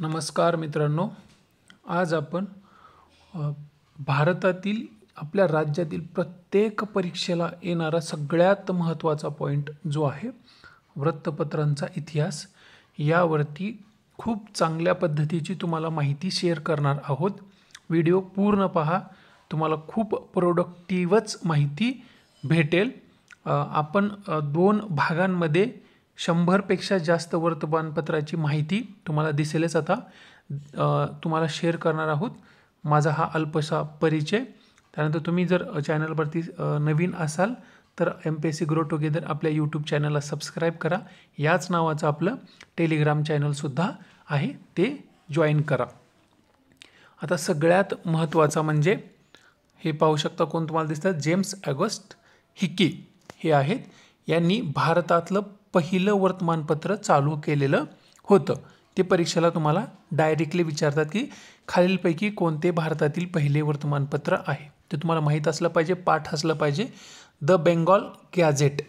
नमस्कार मित्रांनो, आज आपण भारतातील आपल्या राज्यातील प्रत्येक परीक्षेला येणारा सगळ्यात महत्त्वाचा पॉईंट जो आहे वृत्तपत्रांचा इतिहास यावरती खूप चांगल्या पद्धतीची तुम्हाला माहिती शेअर करणार आहोत। व्हिडिओ पूर्ण पहा, तुम्हाला खूप प्रोडक्टिव्हच माहिती भेटेल। आपण दोन भागांमध्ये 100 पेक्षा जास्त वर्तमानपत्राची माहिती तुम्हाला दिसेलच आता तुम्हाला शेअर करणार आहोत। माझा हा अल्पसा परिचय। त्यानंतर तुम्ही जर चॅनलवरती नवीन असाल तर MPSC ग्रो टुगेदर आपल्या YouTube चॅनलला सबस्क्राइब करा। याच नावाचं आपलं टेलिग्राम चॅनल सुद्धा आहे, ते जॉइन करा। आता सगळ्यात महत्त्वाचा म्हणजे हे पाहू शकता, कोण तुम्हाला दिसतात, जेम्स ऑगस्ट हिकी हे आहेत। यांनी भारतातलं पहिलं वर्तमानपत्र चालू केलेलं होतं। ते परीक्षेला तुम्हाला डायरेक्टली विचारतात की खालीलपैकी कोणते भारतातील पहिले वर्तमानपत्र आहे, ते तुम्हाला माहीत असलं पाहिजे, पाठ असलं पाहिजे। The Bengal gadget,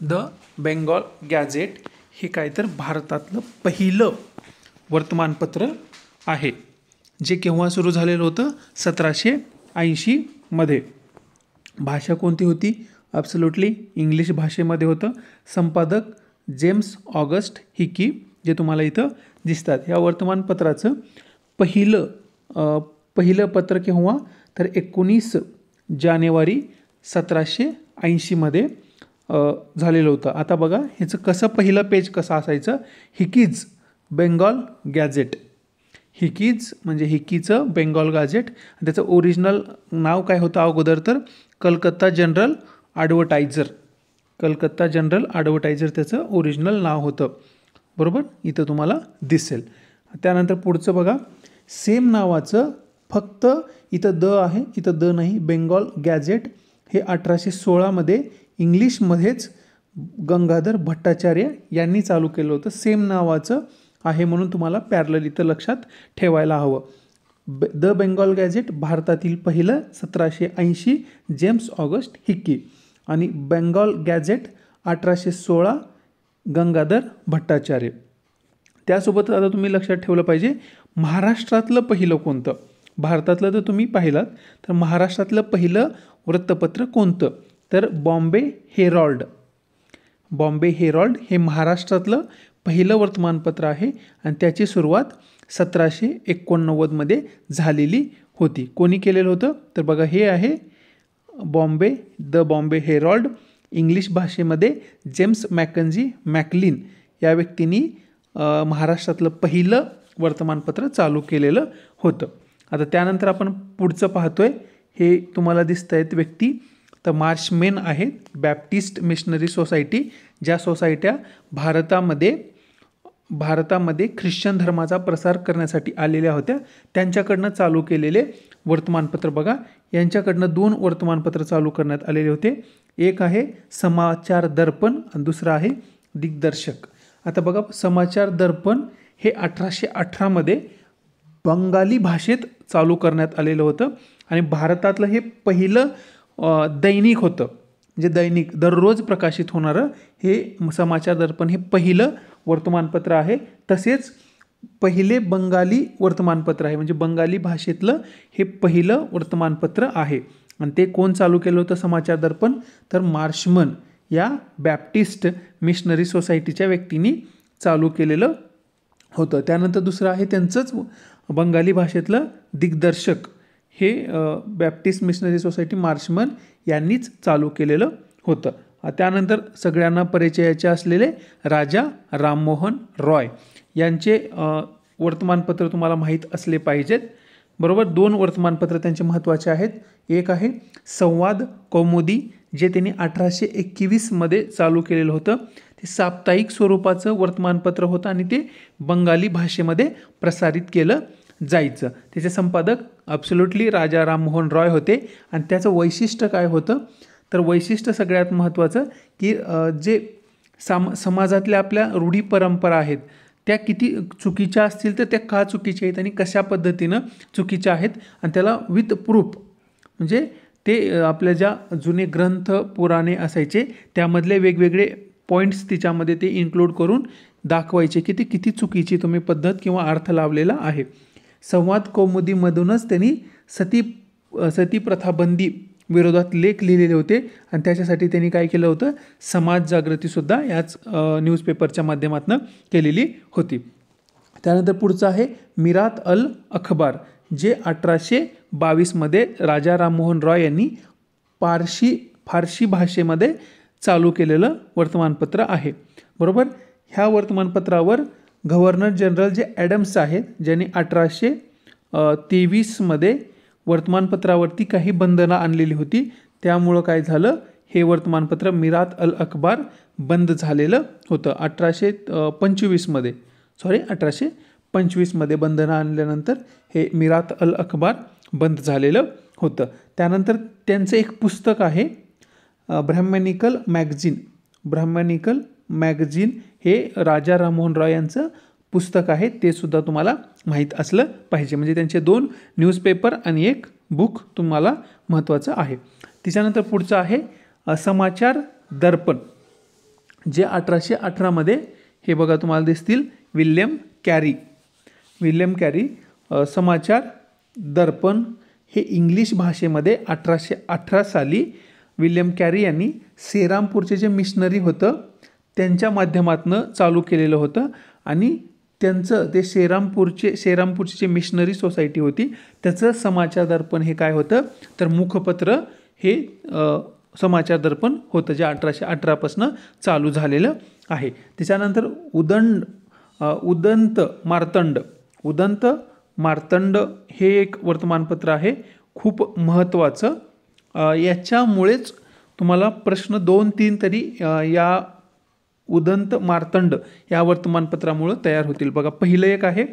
the Bengal gadget हे काय तर भारतातलं पहिलं वर्तमानपत्र आहे, जे केव्हा सुरू झालेलं होतं, 1780 मध्ये। भाषा कोणती होती? ॲब्सोल्युटली इंग्लिश भाषेमध्ये होतं। संपादक जेम्स ऑगस्ट हिकी, जे तुम्हाला इथं दिसतात। या वर्तमानपत्राचं पहिलं पत्र केव्हा तर 19 जानेवारी 1780 मध्ये झालेलं होतं। आता बघा ह्याचं कसं पहिलं पेज कसं असायचं, हिकीज बेंगॉल गॅझेट। हिकीज म्हणजे हिकीचं बेंगॉल गॅझेट। त्याचं ओरिजिनल नाव काय होतं अगोदर तर Calcutta general advertiser. Calcutta general advertiser त्याचं ओरिजिनल नाव होतं, बरोबर, इथं तुम्हाला दिसेल। त्यानंतर पुढचं बघा, सेम नावाचं फक्त इथं द आहे, इथं द नाही, बेंगॉल गॅझेट हे 1816 मध्ये इंग्लिशमध्येच गंगाधर भट्टाचार्य यांनी चालू केलं होतं। सेम नावाचं आहे म्हणून तुम्हाला पॅरलल इथं लक्षात ठेवायला हवं। द बेंगॉल गॅझेट भारतातील पहिलं 1780 जेम्स ऑगस्ट हिकी, आणि बेंगॉल गॅझेट 1816 गंगाधर भट्टाचार्य। त्यासोबत आता तुम्ही लक्षात ठेवलं पाहिजे, महाराष्ट्रातलं पहिलं कोणतं, भारतातलं तर तुम्ही पाहिलात, तर महाराष्ट्रातलं पहिलं वृत्तपत्र कोणतं तर बॉम्बे हेरॉल्ड। बॉम्बे हेरॉल्ड हे महाराष्ट्रातलं पहिलं वर्तमानपत्र आहे आणि त्याची सुरुवात 1789 मध्ये झालेली होती। कोणी केलेलं होतं तर बघा, हे आहे Bombay, the Bombay Harold. English भाषेमध्ये जेम्स मॅकेंजी मॅकलिन या व्यक्तींनी महाराष्ट्रातलं पहिलं वर्तमानपत्र चालू केलेलं होतं। आता त्यानंतर आपण पुढचं पाहतोय, हे तुम्हाला दिसत आहेत व्यक्ती, तर मार्शमेन आहेत, बॅप्टिस्ट मिशनरी सोसायटी, ज्या सोसायट्या भारतामध्ये ख्रिश्चन धर्माचा प्रसार करण्यासाठी आलेल्या होत्या, त्यांच्याकडनं चालू केलेले वर्तमानपत्र बघा। यांच्याकडनं 2 वर्तमानपत्र चालू करण्यात आलेले होते। एक आहे समाचार दर्पण आणि दुसरं आहे दिग्दर्शक। आता बघा, समाचार दर्पण हे 1818 मध्ये बंगाली भाषेत चालू करण्यात आलेलं होतं आणि भारतातलं हे पहिलं दैनिक होतं, म्हणजे दैनिक दररोज प्रकाशित होणारं हे समाचार दर्पण हे पहिलं वर्तमानपत्र आहे। तसेच पहिले बंगाली वर्तमानपत्र आहे, म्हणजे बंगाली भाषेतलं हे पहिलं वर्तमानपत्र आहे। आणि ते कोण चालू केलं होतं समाचार दर्पण तर मार्शमन या बॅप्टिस्ट मिशनरी सोसायटीच्या व्यक्तींनी चालू केलेलं होतं। त्यानंतर दुसरं आहे त्यांचंच बंगाली भाषेतलं दिग्दर्शक, हे बॅप्टिस्ट मिशनरी सोसायटी मार्शमन यांनीच चालू केलेलं होतं। त्यानंतर सगळ्यांना परिचयाचे असलेले राजा राममोहन रॉय यांचे वर्तमानपत्र तुम्हाला माहीत असले पाहिजेत, बरोबर। 2 वर्तमानपत्र त्यांचे महत्त्वाचे आहेत। एक आहे संवाद कौमुदी, जे त्यांनी 1821 मध्ये चालू केलेलं होतं। ते साप्ताहिक स्वरूपाचं वर्तमानपत्र होतं आणि ते बंगाली भाषेमध्ये प्रसारित केलं जायचं। त्याचे संपादक ॲब्सोल्युटली राजा राममोहन रॉय होते। आणि त्याचं वैशिष्ट्य काय होतं तर वैशिष्ट्य सगळ्यात महत्त्वाचं की जे समाजातल्या आपल्या रूढी परंपरा आहेत त्या किती चुकीच्या असतील तर त्या का चुकीच्या आहेत आणि कशा पद्धतीनं चुकीच्या आहेत, आणि त्याला विथ प्रूफ, म्हणजे ते आपल्या ज्या जुने ग्रंथ पुराणे असायचे त्यामधले वेगवेगळे पॉईंट्स तिच्यामध्ये ते इन्क्लूड करून दाखवायचे की ती किती चुकीची तुम्ही पद्धत किंवा अर्थ लावलेला आहे. संवाद कौमुदीमधूनच त्यांनी सती प्रथा बंदी विरोधात लेख लिहिलेले होते आणि त्याच्यासाठी त्यांनी काय केलं होतं, समाज जागृतीसुद्धा याच न्यूजपेपरच्या माध्यमातून केलेली होती. त्यानंतर पुढचं आहे मिरात अल अखबार, जे 1822मध्ये राजा राममोहन रॉय यांनी फारशी भाषेमध्ये चालू केलेलं वर्तमानपत्र आहे. बरोबर. ह्या वर्तमानपत्रावर गव्हर्नर जनरल जे ॲडम्स आहेत, ज्यांनी 1823मध्ये वर्तमानपत्रावरती काही बंधनं आणलेली होती, त्यामुळं काय झालं, हे वर्तमानपत्र मिरात अल अखबार बंद झालेलं होतं. 1825मध्ये बंधनं आणल्यानंतर हे मिरात अल अखबार बंद झालेलं होतं. त्यानंतर त्यांचं एक पुस्तक आहे ब्राह्मणिकल मॅगझिन, हे राजा राममोहन रॉय यांचं पुस्तक आहे, ते सुद्धा तुम्हाला माहीत असलं पाहिजे. म्हणजे त्यांचे 2 न्यूजपेपर आणि एक बुक तुम्हाला महत्त्वाचं आहे. त्याच्यानंतर पुढचं आहे समाचार दर्पण, जे 1818मध्ये, हे बघा तुम्हाला दिसतील, विल्यम कॅरी समाचार दर्पण हे इंग्लिश भाषेमध्ये 1818 साली विल्यम कॅरी यांनी सेरामपूरचे जे मिशनरी होतं त्यांच्या माध्यमातून चालू केलेलं होतं. आणि त्यांचं ते सेरामपूरची जे मिशनरी सोसायटी होती त्याचं समाचार दर्पण हे काय होतं, तर मुखपत्र हे समाचार दर्पण होतं, जे 1818पासून चालू झालेलं आहे. त्याच्यानंतर उदंत मार्तंड हे एक वर्तमानपत्र आहे, खूप महत्त्वाचं. याच्यामुळेच तुम्हाला प्रश्न 2-3 तरी या उदंत मार्तंड या वर्तमानपत्रामुळं तयार होतील. बघा, पहिलं एक आहे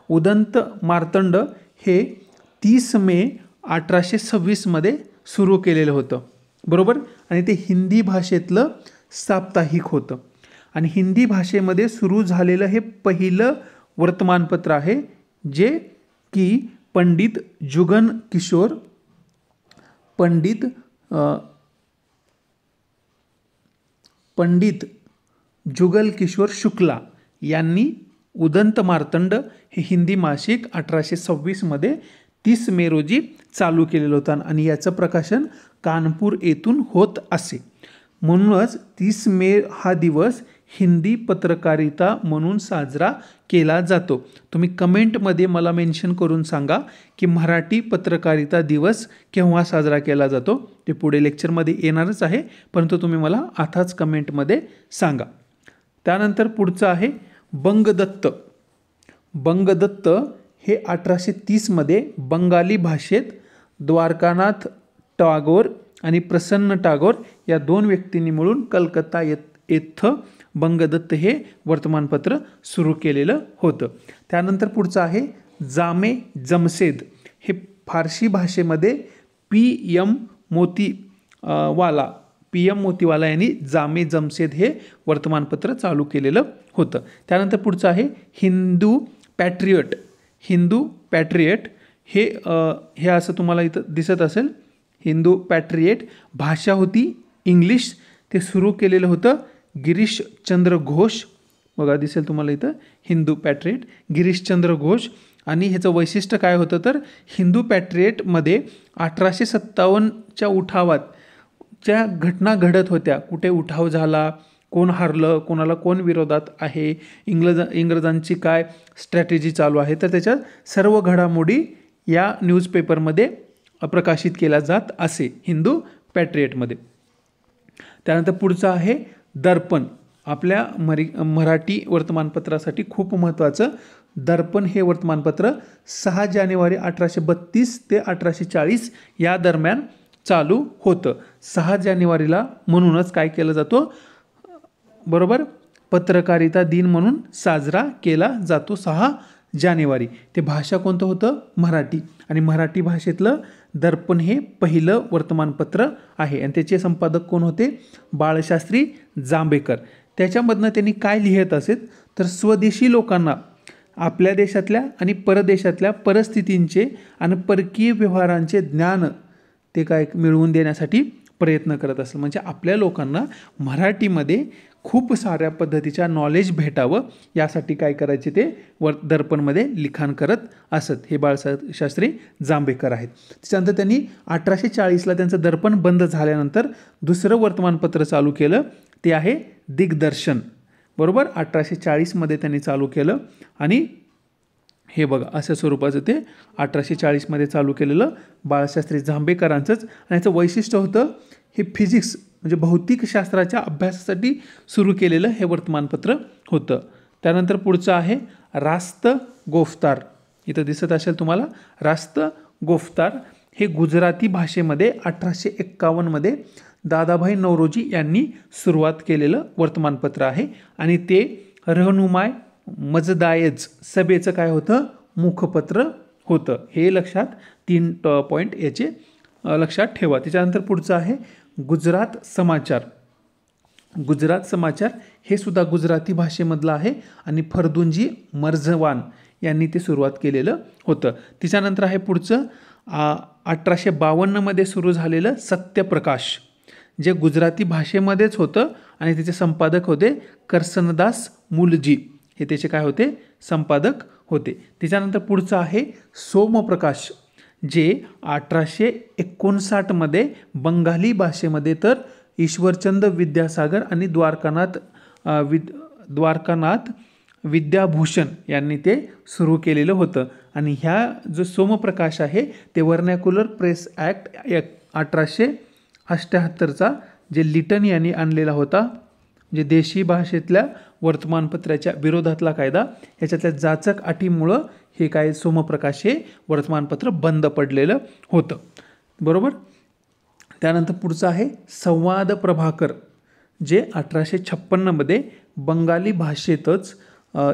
उदंत मार्तंड, हे 30 मे 1826मध्ये सुरू केलेलं होतं. बरोबर. आणि ते हिंदी भाषेतलं साप्ताहिक होतं आणि हिंदी भाषेमध्ये सुरू झालेलं हे पहिलं वर्तमानपत्र आहे, जे की पंडित जुगल किशोर शुक्ला यांनी उदंत मार्तंड हे हिंदी मासिक 1826मध्ये 30 मे रोजी चालू केलेलं होतं आणि याचं प्रकाशन कानपूर येथून होत असे. म्हणूनच 30 मे हा दिवस हिंदी पत्रकारिता म्हणून साजरा केला जातो. तुम्ही कमेंटमध्ये मला मेन्शन करून सांगा की मराठी पत्रकारिता दिवस केव्हा साजरा केला जातो. ते पुढे लेक्चरमध्ये येणारच आहे, परंतु तुम्ही मला आताच कमेंटमध्ये सांगा. त्यानंतर पुढचं आहे बंगदत्त हे 1830मध्ये बंगाली भाषेत द्वारकानाथ टागोर आणि प्रसन्न टागोर या 2 व्यक्तींनी मिळून कलकत्ता येथं बंगदत्त हे वर्तमानपत्र सुरू केलेलं होतं. त्यानंतर पुढचं आहे जामे जमशेद, हे फारसी भाषेमध्ये PM मोतीवाला यांनी जामे जमशेद हे वर्तमानपत्र चालू केलेलं होतं. त्यानंतर पुढचं आहे हिंदू पॅट्रियट, हे असं तुम्हाला इथं दिसत असेल, हिंदू पॅट्रियट. भाषा होती इंग्लिश, ते सुरू केलेलं होतं गिरीशचंद्र घोष. बघा, दिसेल तुम्हाला इथं हिंदू पॅट्रियट, गिरीशचंद्र घोष. आणि ह्याचं वैशिष्ट्य काय होतं, तर हिंदू पॅट्रियटमध्ये 1857च्या उठावात ज्या घटना घडत होत्या, कुठे उठाव झाला, कोण हरलं, कोणाला कोण विरोधात आहे, इंग्रजांची काय स्ट्रॅटेजी चालू आहे, तर त्याच्या सर्व घडामोडी या न्यूजपेपरमध्ये प्रकाशित केल्या जात असे हिंदू पॅट्रियटमध्ये. त्यानंतर पुढचं आहे दर्पण, आपल्या मराठी वर्तमानपत्रासाठी खूप महत्त्वाचं. दर्पण हे वर्तमानपत्र 6 जानेवारी 1832 ते 1840 या दरम्यान चालू होतं. 6 जानेवारीला म्हणूनच काय केलं जातो, बरोबर, पत्रकारिता दिन म्हणून साजरा केला जातो 6 जानेवारी. ते भाषा कोणतं होतं, मराठी. आणि मराठी भाषेतलं दर्पण हे पहिलं वर्तमानपत्र आहे आणि त्याचे संपादक कोण होते, बाळशास्त्री जांभेकर. त्याच्यामधनं त्यांनी काय लिहित असेल, तर स्वदेशी लोकांना आपल्या देशातल्या आणि परदेशातल्या परिस्थितींचे आणि परकीय व्यवहारांचे ज्ञान ते काय मिळवून देण्यासाठी प्रयत्न करत असेल. म्हणजे आपल्या लोकांना मराठीमध्ये खूप साऱ्या पद्धतीच्या नॉलेज भेटावं यासाठी काय करायचे ते दर्पणमध्ये लिखाण करत असत. हे बाळासाहेब शास्त्री जांभेकर आहेत. त्याच्यानंतर त्यांनी 1840ला त्यांचं दर्पण बंद झाल्यानंतर दुसरं वर्तमानपत्र चालू केलं, ते आहे दिग्दर्शन. बरोबर, 1840मध्ये त्यांनी चालू केलं आणि हे बघा अशा स्वरूपाचं ते 1840मध्ये चालू केलेलं बाळशास्त्री जांभेकरांचंच. आणि याचं वैशिष्ट्य होतं हे फिजिक्स म्हणजे भौतिकशास्त्राच्या अभ्यासासाठी सुरू केलेलं हे वर्तमानपत्र होतं. त्यानंतर पुढचं आहे रास्त गोफ्तार. इथं दिसत असेल तुम्हाला रास्त गोफ्तार. हे गुजराती भाषेमध्ये 1851मध्ये दादाभाई नौरोजी यांनी सुरुवात केलेलं वर्तमानपत्र आहे आणि ते रहनुमाय मजदायज सभेचं काय होतं, मुखपत्र होतं. हे लक्षात 3 पॉईंट याचे लक्षात ठेवा. त्याच्यानंतर पुढचं आहे गुजरात समाचार. गुजरात समाचार हे सुद्धा गुजराती भाषेमधलं आहे आणि फर्दुंजी मर्झवान यांनी ते सुरुवात केलेलं होतं. त्याच्यानंतर आहे पुढचं 1852मध्ये सुरू झालेलं सत्यप्रकाश, जे गुजराती भाषेमध्येच होतं आणि त्याचे संपादक होते करसनदास मुलजी. हे त्याचे काय होते, संपादक होते. त्याच्यानंतर पुढचं आहे सोमप्रकाश, जे 1859मध्ये बंगाली भाषेमध्ये तर ईश्वरचंद विद्यासागर आणि द्वारकानाथ विद्याभूषण यांनी ते सुरू केलेलं होतं. आणि ह्या जो सोमप्रकाश आहे ते व्हर्नॅक्युलर प्रेस ॲक्ट 1878चा जे लिटन यांनी आणलेला होता, जे देशी भाषेतल्या वर्तमानपत्राच्या विरोधातला कायदा, ह्याच्यातल्या जाचक अटीमुळं हे काय सोमप्रकाश हे वर्तमानपत्र बंद पडलेलं होतं. बरोबर. त्यानंतर पुढचं आहे संवाद प्रभाकर, जे 1856मध्ये बंगाली भाषेतच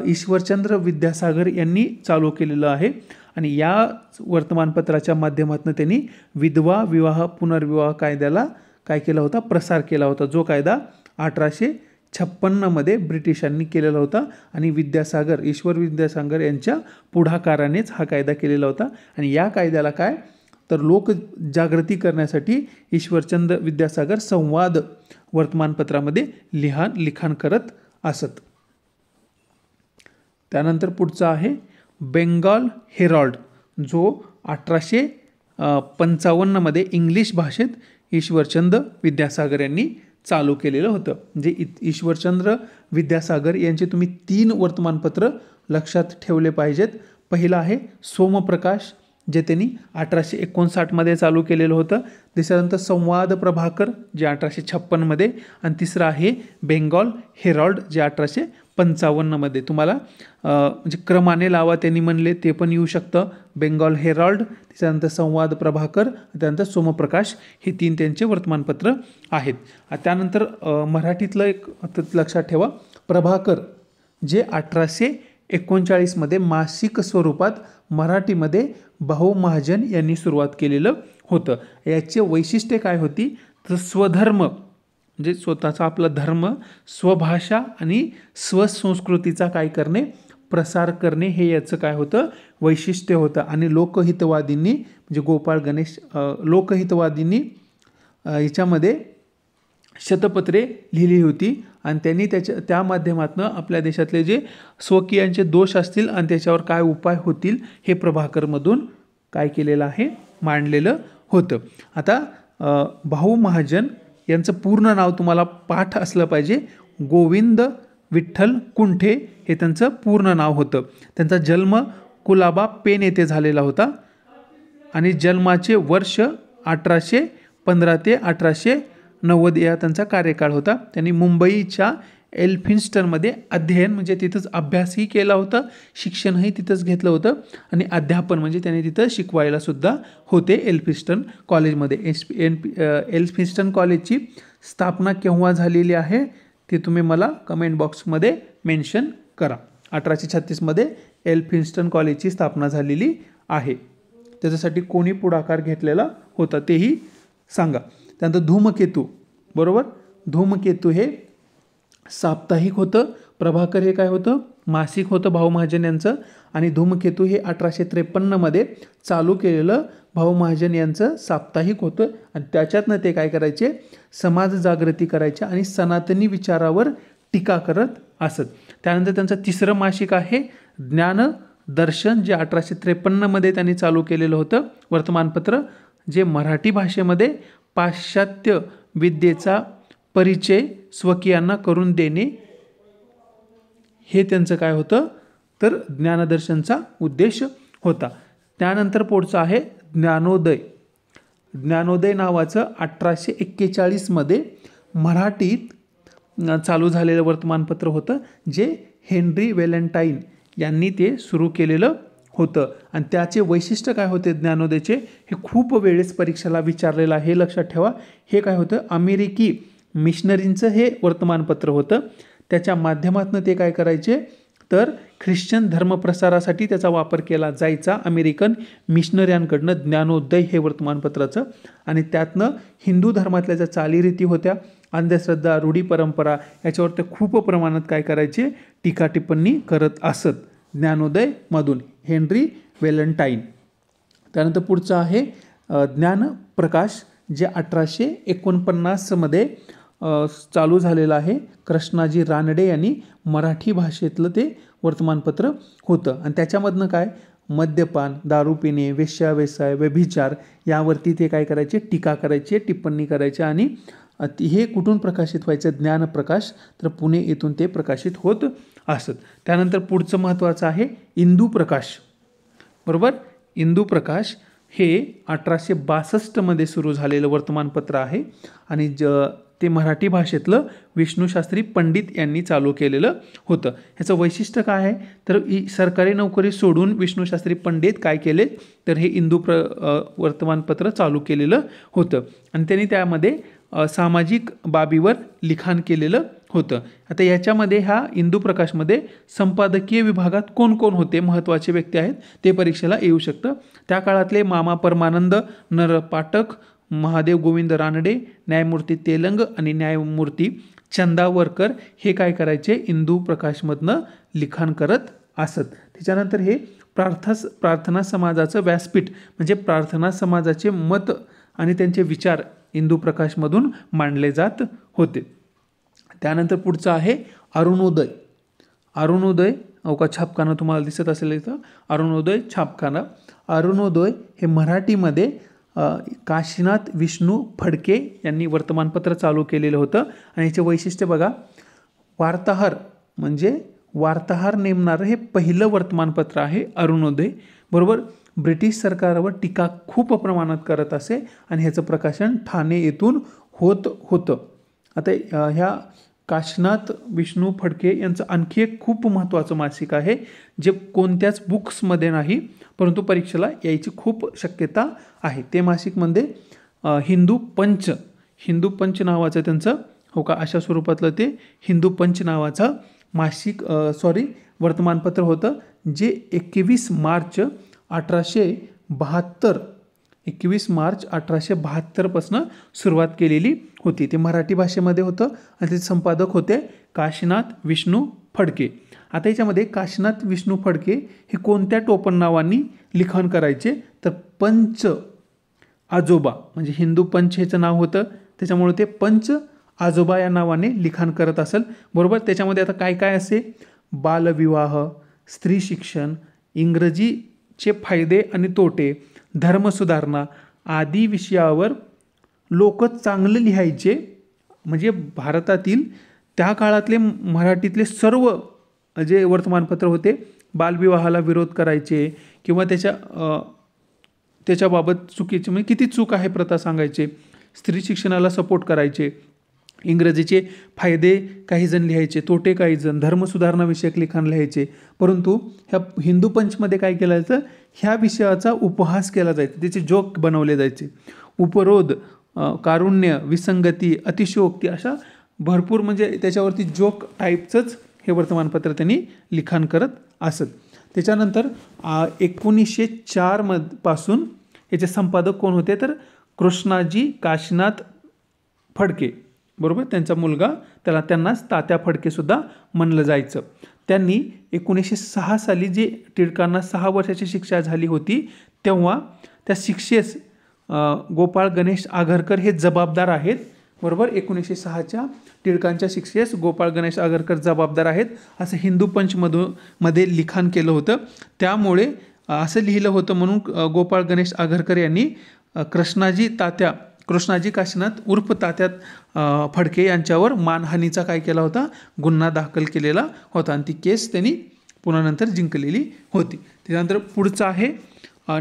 ईश्वरचंद्र विद्यासागर यांनी चालू केलेलं आहे. आणि या वर्तमानपत्राच्या माध्यमातून त्यांनी विधवा विवाह पुनर्विवाह कायद्याला काय केला होता, प्रसार केला होता, जो कायदा 1856मध्ये ब्रिटिशांनी केलेला होता. आणि ईश्वर विद्यासागर यांच्या पुढाकारानेच हा कायदा केलेला होता. आणि या कायद्याला काय तर लोकजागृती करण्यासाठी ईश्वरचंद विद्यासागर संवाद वर्तमानपत्रामध्ये लिखाण करत असत. त्यानंतर पुढचा आहे बेंगॉल हेराल्ड, जो 1855मध्ये इंग्लिश भाषेत ईश्वरचंद विद्यासागर यांनी चालू केलेलं होतं. म्हणजे ईश्वरचंद्र विद्यासागर यांचे तुम्ही 3 वर्तमानपत्र लक्षात ठेवले पाहिजेत. पहिलं आहे सोमप्रकाश, जे त्यांनी 1859मध्ये चालू केलेलं होतं. त्याच्यानंतर संवाद प्रभाकर, जे 1856मध्ये. आणि तिसरं आहे बेंगॉल हेराल्ड, जे 1855मध्ये. तुम्हाला म्हणजे क्रमाने लावा त्यांनी म्हणले ते पण येऊ शकतं. बेंगॉल हेराल्ड, त्याच्यानंतर संवाद प्रभाकर, त्यानंतर सोमप्रकाश, हे 3 त्यांचे वर्तमानपत्र आहेत. त्यानंतर मराठीतलं एक लक्षात ठेवा, प्रभाकर, जे 1839मध्ये मासिक स्वरूपात मराठीमध्ये भाऊ महाजन यांनी सुरुवात केलेलं होतं. याचे वैशिष्ट्य काय होती तर स्वधर्म म्हणजे स्वतःचा आपला धर्म, स्वभाषा आणि स्वसंस्कृतीचा काय करणे, प्रसार करणे, हे याचं काय होतं, वैशिष्ट्य होतं. आणि लोकहितवादींनी म्हणजे गोपाळ गणेश लोकहितवादींनी याच्यामध्ये शतपत्रे लिहिली होती आणि त्यांनी त्या माध्यमातून आपल्या देशातले जे स्वकीयांचे दोष असतील आणि त्याच्यावर काय उपाय होतील हे प्रभाकरमधून काय केलेलं आहे, मांडलेलं होतं. आता भाऊ महाजन यांचं पूर्ण नाव तुम्हाला पाठ असलं पाहिजे. गोविंद विठ्ठल कुंठे हे त्यांचं पूर्ण नाव होतं. त्यांचा जन्म कुलाबा पेन येथे झालेला होता आणि जन्माचे वर्ष 1815 ते 1890 या त्यांचा कार्यकाळ होता. त्यांनी मुंबईच्या एल्फिन्स्टनमध्ये अध्ययन म्हणजे तिथंच अभ्यासही केला होता, शिक्षणही तिथंच घेतलं होतं आणि अध्यापन म्हणजे त्यांनी तिथं शिकवायला सुद्धा होते एल्फिन्स्टन कॉलेजमध्ये. एल्फिन्स्टन कॉलेजची स्थापना केव्हा झालेली आहे ते तुम्ही मला कमेंट बॉक्समध्ये मेन्शन करा. 1836मध्ये एल्फिन्स्टन कॉलेजची स्थापना झालेली आहे. त्याच्यासाठी कोणी पुढाकार घेतलेला होता तेही सांगा. त्यानंतर धूमकेतू, बरोबर, धूमकेतू हे साप्ताहिक होतं. प्रभाकर हे काय होतं, मासिक होतं भाऊ महाजन यांचं. आणि धूमकेतू हे 1853मध्ये चालू केलेलं भाऊ महाजन यांचं साप्ताहिक होतं. आणि त्याच्यातनं ते काय करायचे, समाज जागृती करायचे आणि सनातनी विचारावर टीका करत असत. त्यानंतर त्यांचं तिसरं मासिक आहे ज्ञानदर्शन, जे 1853 त्यांनी चालू केलेलं होतं वर्तमानपत्र, जे मराठी भाषेमध्ये पाश्चात्य विद्येचा परिचय स्वकीयांना करून देणे हे त्यांचं काय होतं तर ज्ञानदर्शनचा उद्देश होता. त्यानंतर पुढचं आहे ज्ञानोदय. ज्ञानोदय नावाचं 1841 मराठीत चालू झालेलं वर्तमानपत्र होतं, जे हेनरी व्हॅलेंटाईन यांनी ते सुरू केलेलं होतं. आणि त्याचे वैशिष्ट्य काय होते ज्ञानोदयचे, हे खूप वेळेस परीक्षेला विचारलेलं आहे, हे लक्षात ठेवा. हे काय होतं, अमेरिकी मिशनरींचं हे वर्तमानपत्र होतं. त्याच्या माध्यमातून ते काय करायचे तर ख्रिश्चन धर्मप्रसारासाठी त्याचा वापर केला जायचा अमेरिकन मिशनऱ्यांकडनं ज्ञानोदय हे वर्तमानपत्राचं. आणि त्यातनं हिंदू धर्मातल्या ज्या चालीरीती होत्या, अंधश्रद्धा, रूढी परंपरा, याच्यावर ते खूप प्रमाणात काय करायचे टीका टिप्पणी करत असत ज्ञानोदयमधून हेनरी व्हॅलेंटाईन. त्यानंतर पुढचं आहे ज्ञानप्रकाश, जे 1849 चालू झालेलं आहे. कृष्णाजी रानडे यांनी मराठी भाषेतलं ते वर्तमानपत्र होतं. आणि त्याच्यामधनं काय मद्यपान, दारू पिणे, वेश्याव्यवसाय, व्यभिचार यावरती ते काय करायचे टीका करायचे, टिप्पणी करायचे. आणि हे कुठून प्रकाशित व्हायचं ज्ञानप्रकाश, तर पुणे येथून ते प्रकाशित होत असत. त्यानंतर पुढचं महत्त्वाचं आहे इंदुप्रकाश. बरोबर, इंदुप्रकाश हे 1862 सुरू झालेलं वर्तमानपत्र आहे. आणि ते मराठी भाषेतलं विष्णुशास्त्री पंडित यांनी चालू केलेलं होतं. ह्याचं वैशिष्ट्य काय आहे तर सरकारी नोकरी सोडून विष्णुशास्त्री पंडित काय केले तर हे वर्तमानपत्र चालू केलेलं होतं. आणि त्यांनी त्यामध्ये सामाजिक बाबीवर लिखाण केलेलं होतं. आता याच्यामध्ये ह्या इंदुप्रकाशमध्ये संपादकीय विभागात कोण कोण होते महत्त्वाचे व्यक्ती आहेत ते परीक्षेला येऊ शकतं. त्या काळातले मामा परमानंद, नर पाठक, महादेव गोविंद रानडे, न्यायमूर्ती तेलंग आणि न्यायमूर्ती चंदावरकर हे काय करायचे इंदुप्रकाशमधनं लिखाण करत असत. त्याच्यानंतर हे प्रार्थना समाजाचं व्यासपीठ म्हणजे प्रार्थना समाजाचे मत आणि त्यांचे विचार इंदुप्रकाशमधून मांडले जात होते. त्यानंतर पुढचं आहे अरुणोदय. अरुणोदय अवका छापखाना तुम्हाला दिसत असेल इथं, अरुणोदय छापखाना. अरुणोदय हे मराठीमध्ये काशीनाथ विष्णू फडके यांनी वर्तमानपत्र चालू केलेलं होतं. आणि याचे वैशिष्ट्य बघा, वार्ताहर म्हणजे वार्ताहर नेमणारं हे पहिलं वर्तमानपत्र आहे अरुणोदय. बरोबर, ब्रिटिश सरकारवर टीका खूप प्रमाणात करत असे आणि ह्याचं प्रकाशन ठाणे येथून होत होतं. आता ह्या काशीनाथ विष्णू फडके यांचं आणखी एक खूप महत्त्वाचं मासिक आहे, जे कोणत्याच बुक्समध्ये नाही परंतु परीक्षेला यायची खूप शक्यता आहे. ते मासिकमध्ये हिंदू पंच नावाचं त्यांचं हो का अशा स्वरूपातलं ते हिंदू पंच नावाचं मासिक वर्तमानपत्र होतं, जे 21 मार्च 1872 पासून सुरुवात केलेली होती. ते मराठी भाषेमध्ये होतं आणि त्याचे संपादक होते काशीनाथ विष्णू फडके. आता याच्यामध्ये काशीनाथ विष्णू फडके हे कोणत्या टोपण नावांनी लिखाण करायचे तर पंच आजोबा, म्हणजे हिंदू पंच ह्याचं नाव होतं त्याच्यामुळे ते पंच आजोबा या नावाने लिखाण करत असेल. बरोबर, त्याच्यामध्ये आता काय काय असे बालविवाह, स्त्री शिक्षण, इंग्रजीचे फायदे आणि तोटे, धर्मसुधारणा आदी विषयावर लोक चांगलं लिहायचे. म्हणजे भारतातील त्या काळातले मराठीतले सर्व जे वर्तमानपत्र होते बालविवाहाला विरोध करायचे किंवा त्याच्याबाबत चुकीचे म्हणजे किती चूक आहे प्रथा सांगायचे, स्त्री शिक्षणाला सपोर्ट करायचे, इंग्रजीचे फायदे काही जण लिहायचे, तोटे काही जण, धर्मसुधारणाविषयक लिखाण लिहायचे. परंतु ह्या हिंदू पंचमध्ये काय केलं जायचं, ह्या विषयाचा उपहास केला जायचा, त्याचे जोक बनवले जायचे. उपरोध, कारुण्य, विसंगती, अतिशयोक्ती अशा भरपूर म्हणजे त्याच्यावरती जोक टाईपचंच हे वर्तमानपत्र त्यांनी लिखाण करत असत. त्याच्यानंतर 1904 पासून याचे संपादक कोण होते तर कृष्णाजी काशीनाथ फडके. बरोबर, त्यांचा मुलगा, त्यांनाच तात्या फडकेसुद्धा म्हणलं जायचं. त्यांनी 1906 साली जे टिळकांना 6 वर्षाची शिक्षा झाली होती तेव्हा त्या शिक्षेस गोपाळ गणेश आगरकर हे जबाबदार आहेत. बरोबर. 1906च्या टिळकांच्या शिक्षेस गोपाळ गणेश आगरकर जबाबदार आहेत असं हिंदू पंचमध्ये लिखाण केलं होतं. त्यामुळे असं लिहिलं होतं म्हणून गोपाळ गणेश आगरकर यांनी कृष्णाजी काशीनाथ उर्फ तात्यात फडके यांच्यावर मानहानीचा काय केला होता, गुन्हा दाखल केलेला होता आणि ती केस त्यांनी पुन्हा नंतर जिंकलेली होती. त्याच्यानंतर पुढचं आहे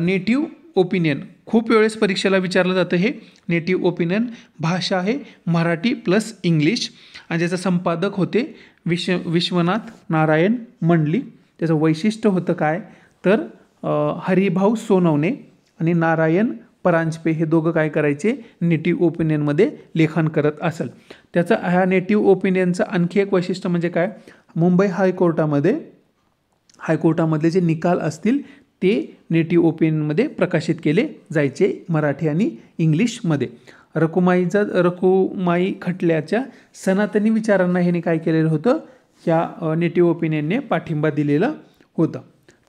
नेटिव्ह ओपिनियन. खूप वेळेस परीक्षेला विचारलं जातं हे नेटिव्ह ओपिनियन. भाषा आहे मराठी प्लस इंग्लिश आणि ज्याचं संपादक होते विश्वनाथ नारायण मंडलिक. त्याचं वैशिष्ट्य होतं काय तर हरिभाऊ सोनवणे आणि नारायण परांजपे हे दोघं काय करायचे, नेटिव्ह ओपिनियनमध्ये लेखन करत असेल. ह्या नेटिव्ह ओपिनियनचं आणखी एक वैशिष्ट्य म्हणजे काय, मुंबई हायकोर्टामधले जे निकाल असतील ते नेटिव्ह ओपिनियनमध्ये प्रकाशित केले जायचे मराठी आणि इंग्लिशमध्ये. रखुमाई खटल्याच्या सनातनी विचारांना ह्याने काय केलेलं होतं, ह्या नेटिव्ह ओपिनियनने पाठिंबा दिलेला होता.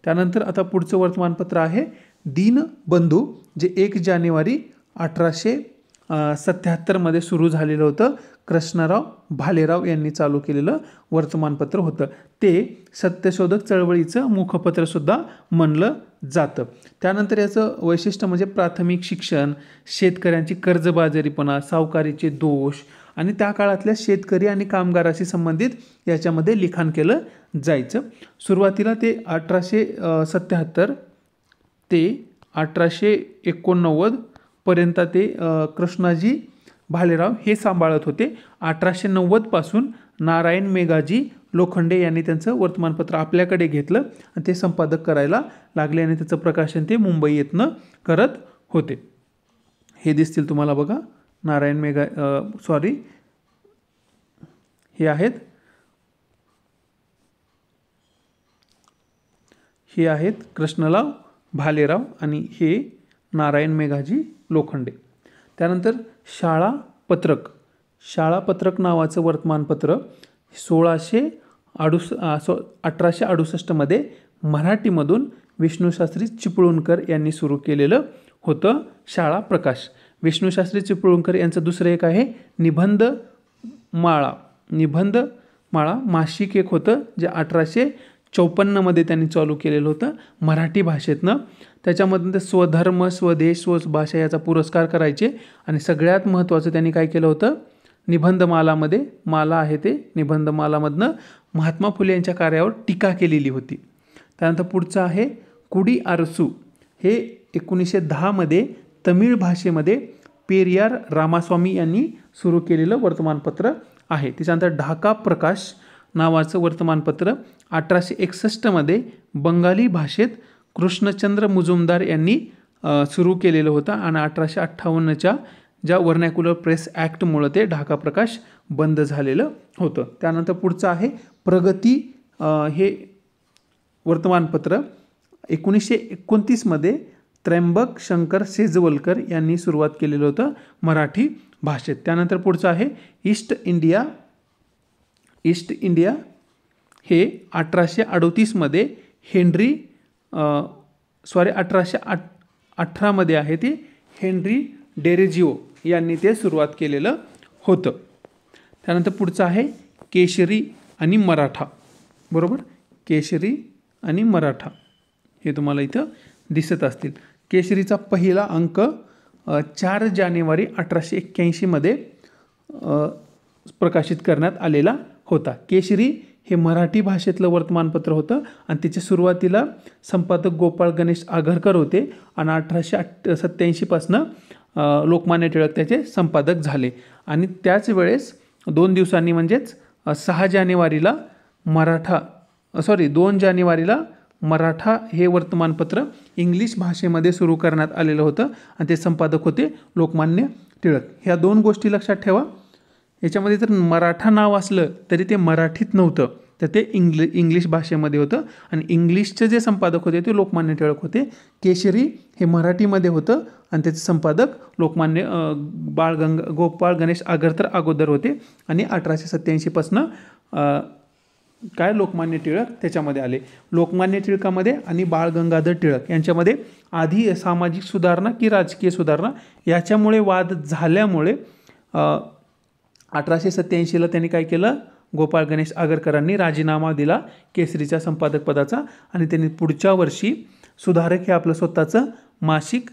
त्यानंतर आता पुढचं वर्तमानपत्र आहे दीनबंधू, जे 1 जानेवारी 1877मध्ये सुरू झालेलं होतं. कृष्णराव भालेराव यांनी चालू केलेलं वर्तमानपत्र होतं. ते सत्यशोधक चळवळीचं मुखपत्रसुद्धा म्हणलं जातं. त्यानंतर याचं वैशिष्ट्य म्हणजे प्राथमिक शिक्षण, शेतकऱ्यांची कर्जबाजारीपणा, सावकारीचे दोष आणि त्या काळातल्या शेतकरी आणि कामगाराशी संबंधित याच्यामध्ये लिखाण केलं जायचं. सुरुवातीला ते 1877 ते 1889 पर्यंत ते कृष्णाजी भालेराव हे सांभाळत होते. 1890 पासून नारायण मेघाजी लोखंडे यांनी त्यांचं वर्तमानपत्र आपल्याकडे घेतलं आणि ते संपादक करायला लागले आणि त्याचं प्रकाशन ते मुंबई येथनं करत होते. हे दिसतील तुम्हाला बघा, नारायण हे आहेत कृष्णराव भालेराव आणि हे नारायण मेघाजी लोखंडे. त्यानंतर शाळा पत्रक नावाचं वर्तमानपत्र 1868मध्ये मराठीमधून विष्णुशास्त्री चिपळूणकर यांनी सुरू केलेलं होतं. शाळा प्रकाश. विष्णुशास्त्री चिपळूणकर यांचं दुसरं एक आहे निबंधमाळा मासिक एक होतं, जे 1854मध्ये त्यांनी चालू केलेलं होतं मराठी भाषेतनं. त्याच्यामधून ते स्वधर्म स्वदेश स्वभाषा याचा पुरस्कार करायचे आणि सगळ्यात महत्त्वाचं त्यांनी काय केलं होतं, निबंधमालामध्ये निबंधमालामधनं महात्मा फुले यांच्या कार्यावर टीका केलेली होती. त्यानंतर पुढचं आहे कुडी आरसू. हे 1910मध्ये तमिळ भाषेमध्ये पेरियार रामास्वामी यांनी सुरू केलेलं वर्तमानपत्र आहे. त्याच्यानंतर ढाका प्रकाश नावाचं वर्तमानपत्र 1861मध्ये बंगाली भाषेत कृष्णचंद्र मुजुमदार यांनी सुरू केलेलं होतं आणि 1858च्या ज्या व्हर्नॅक्युलर प्रेस ॲक्टमुळं ते ढाका प्रकाश बंद झालेलं होतं. त्यानंतर पुढचं आहे प्रगती. हे वर्तमानपत्र 1929मध्ये त्र्यंबक शंकर सेजवलकर यांनी सुरुवात केलेलं होतं मराठी भाषेत. त्यानंतर पुढचं आहे ईस्ट इंडिया. हे 1838मध्ये 1818मध्ये आहे ते हेनरी डेरेजिओ यांनी ते सुरुवात केलेलं होतं. त्यानंतर पुढचं आहे केशरी आणि मराठा. बरोबर, केशरी आणि मराठा हे तुम्हाला इथं दिसत असतील. केशरीचा पहिला अंक 4 जानेवारी 1881मध्ये प्रकाशित करण्यात आलेला होता. केशरी हे मराठी भाषेतलं वर्तमानपत्र होतं आणि त्याच्या सुरुवातीला संपादक गोपाळ गणेश आगरकर होते आणि 1887पासनं लोकमान्य टिळक त्याचे संपादक झाले आणि त्याच वेळेस 2 दिवसांनी म्हणजेच 2 जानेवारीला मराठा हे वर्तमानपत्र इंग्लिश भाषेमध्ये सुरू करण्यात आलेलं होतं आणि ते संपादक होते लोकमान्य टिळक. ह्या 2 गोष्टी लक्षात ठेवा. याच्यामध्ये जर मराठा नाव असलं तरी ते मराठीत नव्हतं, तर ते इंग्लिश भाषेमध्ये होतं आणि इंग्लिशचे जे संपादक होते ते लोकमान्य टिळक होते. केशरी हे मराठीमध्ये होतं आणि त्याचे संपादक लोकमान्य गोपाळ गणेश आगरकर अगोदर होते आणि 1887पासनं लोकमान्य टिळक त्याच्यामध्ये आले. लोकमान्य टिळकामध्ये आणि बाळ गंगाधर टिळक यांच्यामध्ये आधी सामाजिक सुधारणा की राजकीय सुधारणा याच्यामुळे वाद झाल्यामुळे 1887ला त्यांनी काय केलं, गोपाळ गणेश आगरकरांनी राजीनामा दिला केसरीच्या संपादक पदाचा आणि त्यांनी पुढच्या वर्षी सुधारक हे आपलं स्वतःचं मासिक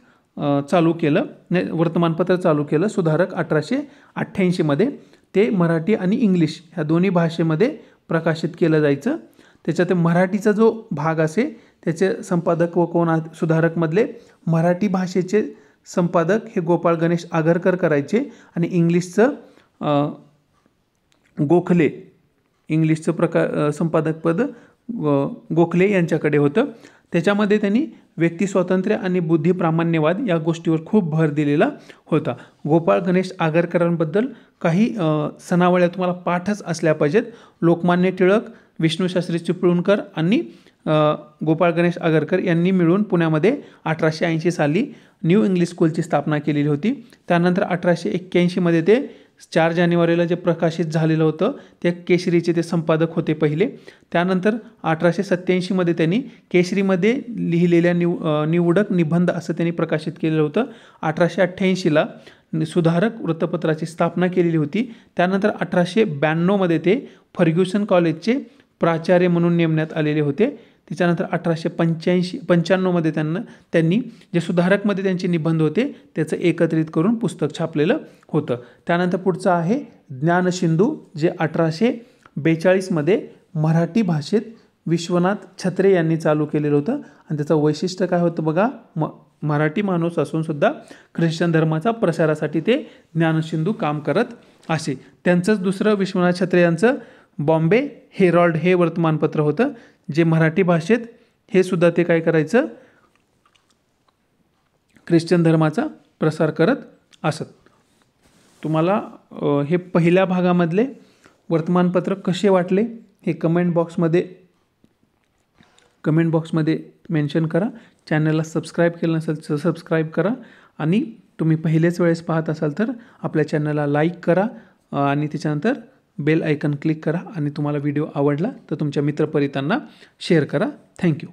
चालू केलं, वर्तमानपत्र चालू केलं. सुधारक 1888मध्ये ते मराठी आणि इंग्लिश ह्या दोन्ही भाषेमध्ये प्रकाशित केलं जायचं. त्याच्यात मराठीचा जो भाग असे त्याचे संपादक व कोण सुधारकमधले मराठी भाषेचे संपादक हे गोपाळ गणेश आगरकर करायचे आणि इंग्लिशचं गोखले, इंग्लिशचं संपादकपद गोखले यांच्याकडे होतं. त्याच्यामध्ये त्यांनी व्यक्ती स्वातंत्र्य आणि बुद्धी प्रामाण्यवाद या गोष्टीवर खूप भर दिलेला होता. गोपाळ गणेश आगरकरांबद्दल काही सनावळ्या तुम्हाला पाठच असल्या पाहिजेत. लोकमान्य टिळक, विष्णूशास्त्री चिपळूणकर आणि गोपाळ गणेश आगरकर यांनी मिळून पुण्यामध्ये 1880 साली न्यू इंग्लिश स्कूलची स्थापना केलेली होती. त्यानंतर 1881मध्ये ते 4 जानेवारीला जे प्रकाशित झालेलं होतं ते केसरीचे ते संपादक होते पहिले. त्यानंतर 1887मध्ये त्यांनी केसरीमध्ये लिहिलेल्या निवडक निबंध असं त्यांनी प्रकाशित केलेलं होतं. 1888ला सुधारक वृत्तपत्राची स्थापना केलेली होती. त्यानंतर 1892मध्ये ते फर्ग्युसन कॉलेजचे प्राचार्य म्हणून नेमण्यात आलेले होते. त्याच्यानंतर 1895मध्ये त्यांनी जे सुधारकमध्ये त्यांचे निबंध होते त्याचं एकत्रित करून पुस्तक छापलेलं होतं. त्यानंतर पुढचं आहे ज्ञानसिंधू, जे 1842मध्ये मराठी भाषेत विश्वनाथ छत्रे यांनी चालू केलेलं होतं. आणि त्याचं वैशिष्ट्य काय होतं बघा, मराठी माणूस असून सुद्धा ख्रिश्चन धर्माचा प्रसारासाठी ते ज्ञानसिंधू काम करत असे. त्यांचंच दुसरं विश्वनाथ छत्रे यांचं बॉम्बे हेरॉल्ड हे वर्तमानपत्र होतं, जे मराठी भाषेत हे सुद्धा ते काय करायचं, ख्रिश्चन धर्माचा प्रसार करत असत. तुम्हाला हे पहिल्या भागामधले वर्तमानपत्र कसे वाटले हे कमेंट बॉक्समध्ये मेन्शन करा. चॅनलला सबस्क्राईब केलं नसेल तर सबस्क्राईब करा आणि तुम्ही पहिलेच वेळेस पाहत असाल तर आपल्या चॅनलला लाईक करा आणि त्याच्यानंतर बेल आयकन क्लिक करा आणि तुम्हाला व्हिडिओ आवडला तर तुमच्या मित्रपरिवारांना शेअर करा. थँक्यू.